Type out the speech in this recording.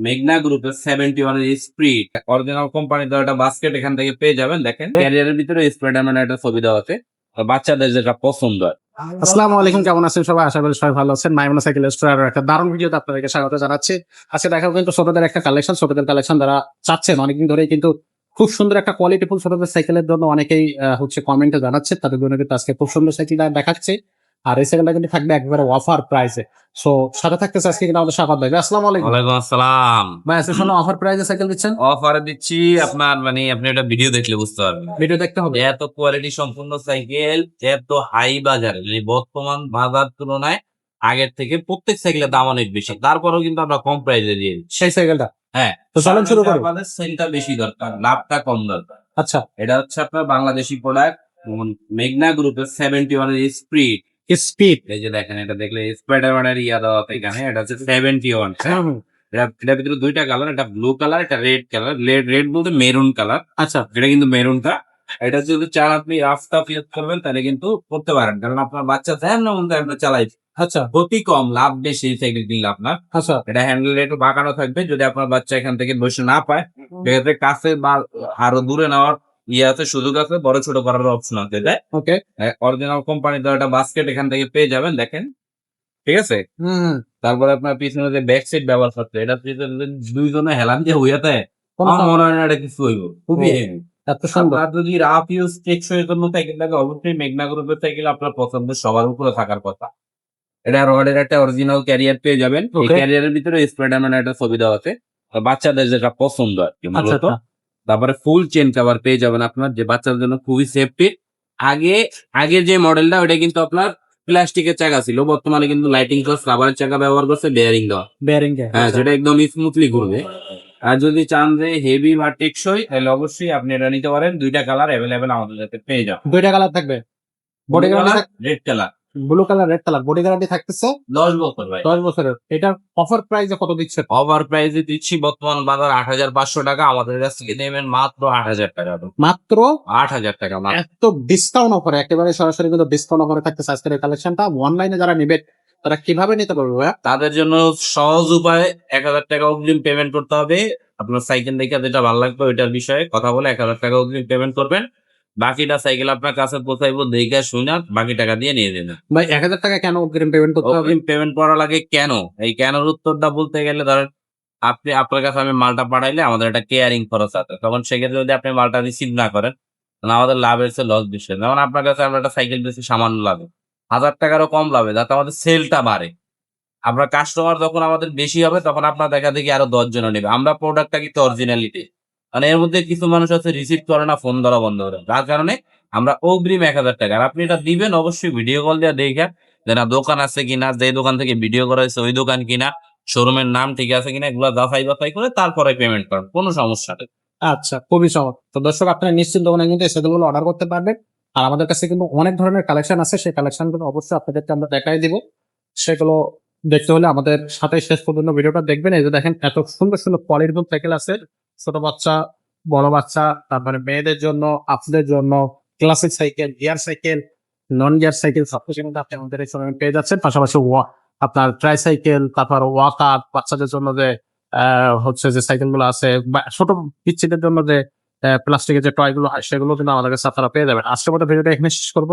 মেঘনা গ্রুপের 71 এর স্প্রিট অরিজিনাল কোম্পানি দেওয়া একটা বাস্কেট এখান থেকে পেয়ে যাবেন। দেখেন ক্যারিয়ারের ভিতরে স্পাইডারম্যান একটা ছবি দেওয়া আছে, বাচ্চাদের যেটা পছন্দ হয়। আসসালামু আলাইকুম, কেমন আছেন সবাই? আশা করি সবাই ভালো আছেন। মাইমুনা সাইকেল স্টোরের একটা দারুণ ভিডিওতে আপনাদেরকে স্বাগত জানাচ্ছি। আজকে দেখাবো কিন্তু ছোটদের একটা কালেকশন। ছোটদের কালেকশন যারা চাচ্ছেন অনেকদিন ধরেই কিন্তু খুব সুন্দর একটা কোয়ালিটিফুল ছোটদের সাইকেলের জন্য অনেকেই হচ্ছে কমেন্টে জানাচ্ছে, তাদের জন্য কিন্তু আজকে খুব সুন্দর সাইকেল দেখাচ্ছে। আর এই সাইকেলটা কিন্তু থাকবে একবারে অফার প্রাইসে। সো সাথে থাকতেছে আজকে কিন্তু আমাদের সাফাত ভাই। আসসালামু আলাইকুম। ওয়ালাইকুম আসসালাম। ভাই আজকে শোনো অফার প্রাইসে সাইকেল দিচ্ছেন? অফারে দিচ্ছি আপনার, মানে আপনি এটা ভিডিও দেখলে বুঝতে পারবেন। ভিডিও দেখতে হবে। এত কোয়ালিটি সম্পূর্ণ সাইকেল, এত হাই বাজারে, মানে বর্তমান বাজার তুলনায় আগের থেকে প্রত্যেক সাইকেলের দাম অনেক বেশি, তারপরেও কিন্তু আমরা কম প্রাইসে দিয়ে দিচ্ছি। সেই সাইকেলটা হ্যাঁ, তো চলেন শুরু করি। আমাদের সেলটা বেশি দরকার, লাভটা কম দরকার। আচ্ছা, এটা হচ্ছে আপনার বাংলাদেশি প্রোডাক্ট, মেঘনা গ্রুপের 71 এর স্প্রিট। স্পিড। এই যে দেখেন, এটা দেখলে স্পাইডারম্যানের ইয়া দেওয়া আছে এখানে। এটা হচ্ছে 71। এটার ভিতরে দুইটা কালার, একটা ব্লু কালার, একটা রেড কালার। রেড বলতে মেরুন কালার। আচ্ছা, এটা কিন্তু মেরুনটা। এটা যদি চান আপনি রাফ টাফ ইউজ করবেন তাহলে কিন্তু করতে পারেন, কারণ আপনার বাচ্চা দেন না মধ্যে আপনার চালাই। আচ্ছা, ক্ষতি কম, লাভ বেশি সাইকেল কিনলে আপনার। আচ্ছা। এটা হ্যান্ডেল একটু বাঁকানো থাকবে, যদি আপনার বাচ্চা এখান থেকে বসে না পায় সেক্ষেত্রে কাছে বা আরো দূরে নেওয়ার ইয়ে আছে, সুযোগ আছে, বড় ছোট করার অপশন আছে। তাই ওকে। অরিজিনাল কোম্পানি দেওয়া একটা বাস্কেট এখান থেকে পেয়ে যাবেন। দেখেন, ঠিক আছে। হুম। তারপরে আপনার পিছনে যে ব্যাক সিট ব্যবহার করতে, এটা দুইজনে হেলান দিয়ে হইয়াতে কোনো আমার মনে হয় না এটা কিছু হইব, খুবই হেভি। এত সুন্দর। আপনার যদি রাফ ইউজ টেকসই জন্য সাইকেল লাগে, অবশ্যই মেঘনা গ্রুপের সাইকেল আপনার পছন্দ সবার উপরে থাকার কথা। এটা রডের একটা অরিজিনাল ক্যারিয়ার পেয়ে যাবেন। এই Okay. ক্যারিয়ারের ভিতরে স্পাইডারম্যান একটা ছবি দেওয়া আছে, বাচ্চাদের যেটা পছন্দ আর কি আচ্ছা, মূলত। আচ্ছা। তারপরে ফুল চেন কভার পেয়ে যাবেন আপনার, যে বাচ্চাদের জন্য খুবই সেফটি। আগে আগের যে মডেলটা ওটা কিন্তু আপনার প্লাস্টিকের চাকা ছিল, বর্তমানে কিন্তু লাইটিং প্লাস রাবারের চাকা ব্যবহার করছে, বেয়ারিং দেওয়া। বেয়ারিং এ। হ্যাঁ, যেটা একদম স্মুথলি ঘুরবে। আর যদি চান যে হেভি বা টেকসই, তাহলে অবশ্যই আপনি এটা নিতে পারেন। দুইটা কালার অ্যাভেলেবেল আমাদের কাছে পেয়ে যাবেন। দুইটা কালার থাকবে। Body guarantee red colour, blue colour, red colour. Body guarantee থাকতেছে 10 বছর ভাই। 10 বছরের। এটার অফার প্রাইসে কত দিচ্ছেন? ওভার প্রাইসে দিচ্ছি বর্তমান বাজার 8,500 টাকা। আমাদের কাছ থেকে নেবেন মাত্র 8,000 টাকা। মাত্র 8,000 টাকা মাত্র। এত ডিসকাউন্ট অফারে, একেবারে সরাসরি কিন্তু ডিসকাউন্ট অফারে থাকতেছে আজকের এই কালেকশনটা। অনলাইনে যারা নেবে তারা কিভাবে নিতে পারবে ভাইয়া? তাদের জন্য সহজ উপায়, 1,000 টাকা অগ্রিম পেমেন্ট করতে হবে। আপনার সাইকেল দেখে যেটা ভালো লাগবে ওইটার বিষয়ে কথা বলে 1,000 টাকা অগ্রিম পেমেন্ট করবেন। বাকিটা সাইকেল আপনার কাছে পৌঁছাইবো, দেখে শুনে বাকি টাকা দিয়ে নিয়ে নেবেন। ভাই 1000 টাকা কেন অগ্রিম পেমেন্ট করতে হবে? অগ্রিম পেমেন্ট করা লাগে কেন? এই কেনর উত্তরটা বলতে গেলে, ধরেন আপনার কাছে আমি মালটা পাঠাইলে আমাদের একটা কেয়ারিং খরচ আছে। তখন সেক্ষেত্রে যদি আপনি মালটা রিসিভ না করেন, তাহলে আমাদের লাভের চেয়ে লস বেশি। যেমন আপনার কাছে আমরা একটা সাইকেল বেশি সামান্য লাভে, 1,000 টাকারও কম লাভে, যাতে আমাদের সেলটা বাড়ে। আমরা কাস্টমার যখন আমাদের বেশি হবে, তখন আপনার দেখা দেখি আরো 10 জনও নেবে। আমরা প্রোডাক্টটা কিন্তু অরিজিনালিটি, মানে এর মধ্যে কিছু মানুষ আছে রিসিভ করে না, ফোন ধরা বন্ধ করে, যার কারণে আমরা অগ্রিম 1,000 টাকা। আর আপনি এটা দিবেন অবশ্যই ভিডিও কল দিয়ে দেখে, যে না দোকান আছে কিনা, যে দোকান থেকে ভিডিও করা হয়েছে ওই দোকান কিনা, শোরুমের নাম ঠিক আছে কিনা, এগুলো যাচাই বাছাই করে তারপরে পেমেন্ট করেন, কোনো সমস্যা নেই। আচ্ছা, খুবই চমৎকার। তো দর্শক, আপনারা নিশ্চিন্ত মনে কিন্তু এই সাইকেলগুলো অর্ডার করতে পারবেন। আর আমাদের কাছে কিন্তু অনেক ধরনের কালেকশন আছে, সেই কালেকশনগুলো অবশ্যই আপনাদেরকে আমরা দেখাই দিব। সেগুলো দেখতে হলে আমাদের সাথে শেষ পর্যন্ত ভিডিওটা দেখবেন। এই যে দেখেন, এত সুন্দর সুন্দর কোয়ালিটিফুল সাইকেল আছে, ছোট বাচ্চা, বড় বাচ্চা, তারপরে মেয়েদের জন্য, আপনাদের জন্য, classic cycle, gear cycle, non gear cycle, সবকিছু কিন্তু আপনি আমাদের এই শোরুমে পেয়ে যাচ্ছেন। পাশাপাশি আপনার ট্রাই সাইকেল, তারপর ওয়াকার, বাচ্চাদের জন্য যে হচ্ছে যে সাইকেল গুলো আছে, বা ছোট পিচ্চিদের জন্য যে প্লাস্টিকের যে টয় গুলো হয়, সেগুলো কিন্তু আমাদের কাছে আপনারা পেয়ে যাবেন। আজকের মতো ভিডিওটা এখানে শেষ করবো।